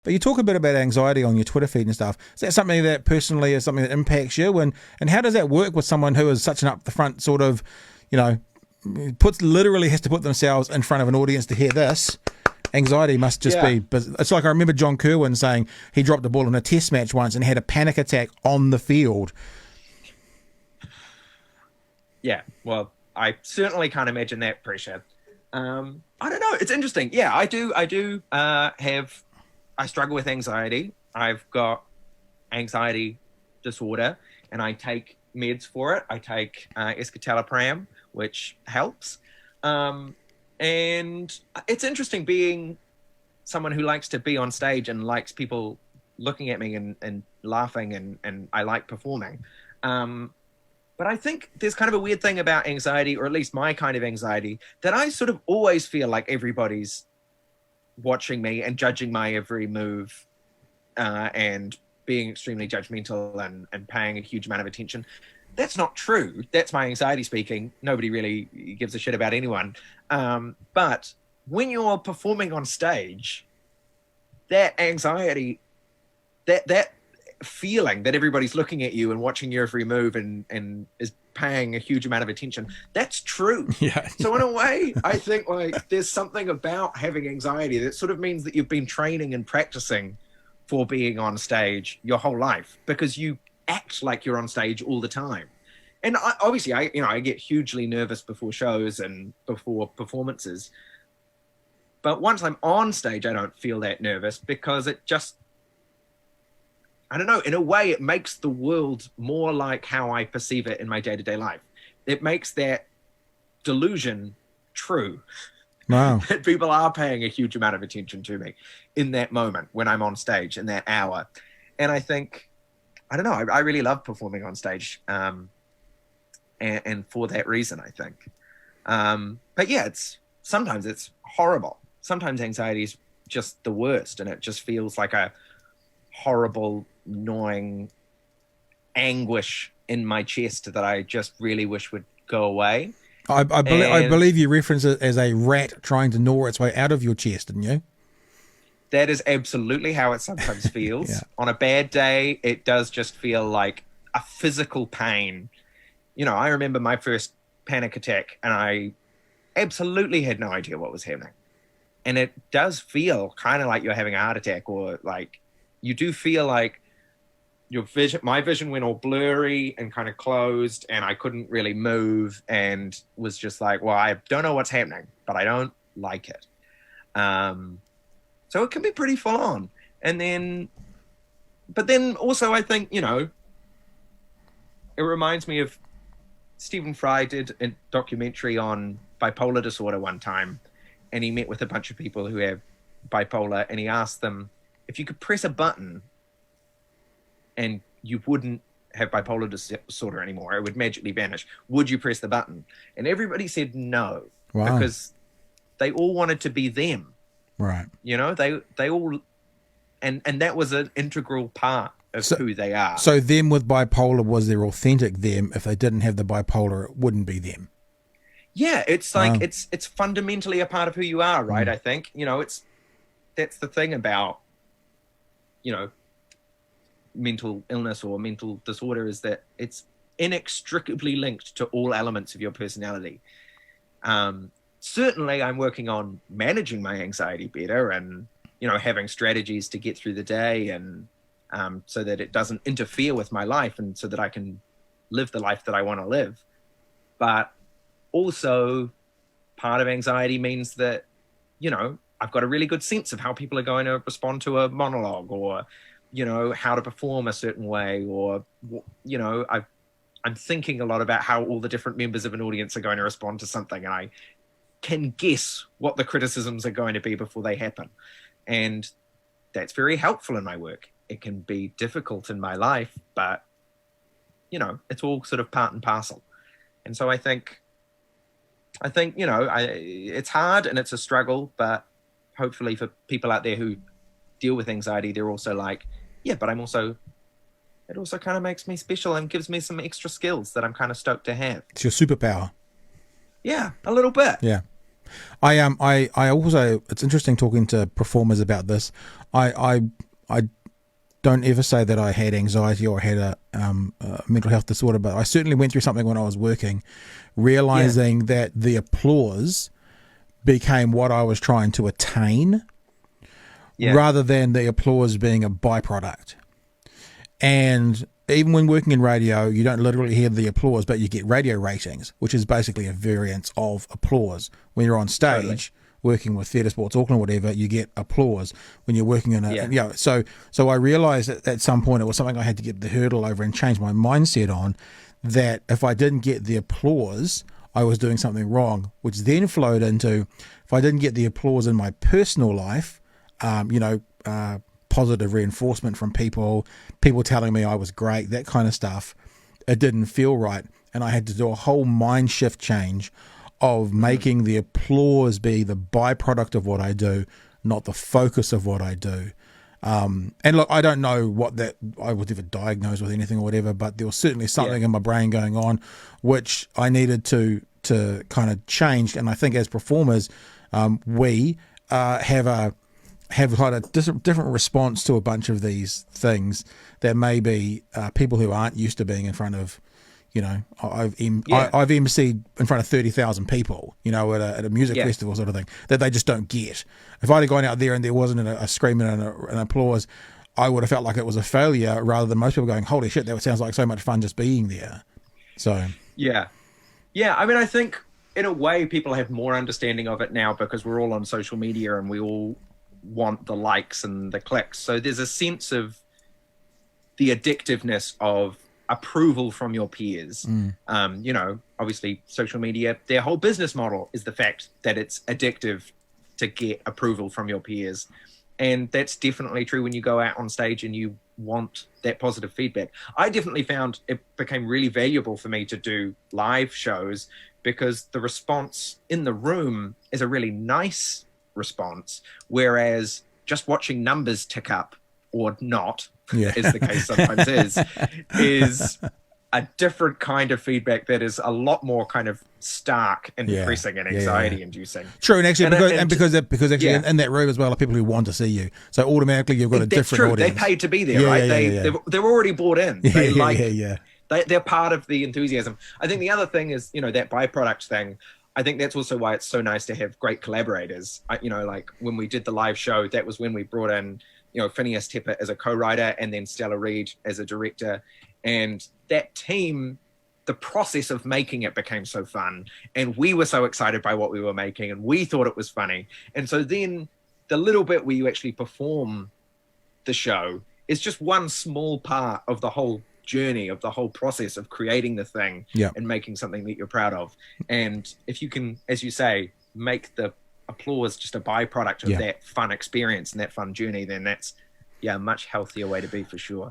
But you talk a bit about anxiety on your Twitter feed and stuff. Is that something that personally is something that impacts you? And how does that work with someone who is such an up the front sort of, literally has to put themselves in front of an audience to hear this? Anxiety must just be. It's like I remember John Kerwin saying he dropped the ball in a test match once and had a panic attack on the field. Yeah, well, I certainly can't imagine that pressure. I don't know. It's interesting. Yeah, I do I struggle with anxiety. I've got anxiety disorder, and I take meds for it. I take escitalopram, which helps. And it's interesting being someone who likes to be on stage and likes people looking at me and laughing, and I like performing. But I think there's kind of a weird thing about anxiety, or at least my kind of anxiety, that I sort of always feel like everybody's watching me and judging my every move, and being extremely judgmental and paying a huge amount of attention. That's not true. That's my anxiety speaking. Nobody really gives a shit about anyone. But when you're performing on stage, that anxiety, that feeling that everybody's looking at you and watching your every move and is paying a huge amount of attention, that's true. Yeah. So in a way, I think like there's something about having anxiety that sort of means that you've been training and practicing for being on stage your whole life, because you act like you're on stage all the time. And I get hugely nervous before shows and before performances. But once I'm on stage, I don't feel that nervous, because it just, I don't know, in a way, it makes the world more like how I perceive it in my day-to-day life. It makes that delusion true. Wow. That people are paying a huge amount of attention to me in that moment when I'm on stage, in that hour. And I think, I don't know, I really love performing on stage. And for that reason, I think. But yeah, sometimes it's horrible. Sometimes anxiety is just the worst, and it just feels like a horrible, gnawing anguish in my chest that I just really wish would go away. I believe you reference it as a rat trying to gnaw its way out of your chest, didn't you? That is absolutely how it sometimes feels. Yeah. On a bad day, it does just feel like a physical pain. I remember my first panic attack, and I absolutely had no idea what was happening. And it does feel kind of like you're having a heart attack, or like you do feel like my vision went all blurry and kind of closed, and I couldn't really move, and was just like, well, I don't know what's happening, but I don't like it. So it can be pretty full on. But then also I think, it reminds me of Stephen Fry did a documentary on bipolar disorder one time, and he met with a bunch of people who have bipolar, and he asked them, if you could press a button and you wouldn't have bipolar disorder anymore, it would magically vanish, would you press the button? And everybody said no. Wow. Because they all wanted to be them. Right. They all, and that was an integral part of who they are. So them with bipolar was their authentic them. If they didn't have the bipolar, it wouldn't be them. Yeah, it's like it's fundamentally a part of who you are, right? I think that's the thing about mental illness or mental disorder, is that it's inextricably linked to all elements of your personality. Certainly, I'm working on managing my anxiety better, and having strategies to get through the day, and so that it doesn't interfere with my life, and so that I can live the life that I want to live. But also, part of anxiety means that, I've got a really good sense of how people are going to respond to a monologue, or, how to perform a certain way, or, I'm thinking a lot about how all the different members of an audience are going to respond to something, and I can guess what the criticisms are going to be before they happen. And that's very helpful in my work. It can be difficult in my life, but, it's all sort of part and parcel. And so I think, it's hard and it's a struggle, but hopefully for people out there who deal with anxiety, they're also like, yeah, but it also kind of makes me special and gives me some extra skills that I'm kind of stoked to have. It's your superpower. Yeah, a little bit. Yeah. I also, it's interesting talking to performers about this. I don't ever say that I had anxiety or had a mental health disorder, but I certainly went through something when I was working, realizing that the applause became what I was trying to attain, rather than the applause being a byproduct. And even when working in radio, you don't literally hear the applause, but you get radio ratings, which is basically a variance of applause. When you're on stage working with Theatre Sports Auckland or whatever, you get applause. When you're working in a so I realized that at some point it was something I had to get the hurdle over and change my mindset on, that if I didn't get the applause, I was doing something wrong, which then flowed into, if I didn't get the applause in my personal life, positive reinforcement from people telling me I was great, that kind of stuff, it didn't feel right. And I had to do a whole mind shift change of making the applause be the byproduct of what I do, not the focus of what I do. And look, I don't know what that, I was ever diagnosed with anything or whatever, but there was certainly something in my brain going on which I needed to kind of change. And I think as performers, we have quite a different response to a bunch of these things that maybe people who aren't used to being in front of, I've emceed in front of 30,000 people, at a music festival sort of thing, that they just don't get. If I'd have gone out there and there wasn't a scream and an applause, I would have felt like it was a failure, rather than most people going, holy shit, that sounds like so much fun just being there. So yeah, I mean, I think in a way people have more understanding of it now because we're all on social media and we all want the likes and the clicks. So there's a sense of the addictiveness of approval from your peers. Obviously social media, their whole business model is the fact that it's addictive to get approval from your peers. And that's definitely true when you go out on stage and you want that positive feedback. I definitely found it became really valuable for me to do live shows because the response in the room is a really nice response, whereas just watching numbers tick up or not, as the case sometimes is a different kind of feedback that is a lot more kind of stark and depressing and anxiety inducing. True, and actually because actually in that room as well are people who want to see you, so automatically you've got a different audience. They paid to be there, right? They're already bought in. They're part of the enthusiasm. I think the other thing is that byproduct thing. I think that's also why it's so nice to have great collaborators. Like when we did the live show, that was when we brought in, Phineas Tepper as a co-writer and then Stella Reid as a director. And that team, the process of making it became so fun. And we were so excited by what we were making and we thought it was funny. And so then the little bit where you actually perform the show is just one small part of the whole journey, of the whole process of creating the thing and making something that you're proud of. And if you can, as you say, make the applause just a byproduct of that fun experience and that fun journey, then that's a much healthier way to be, for sure.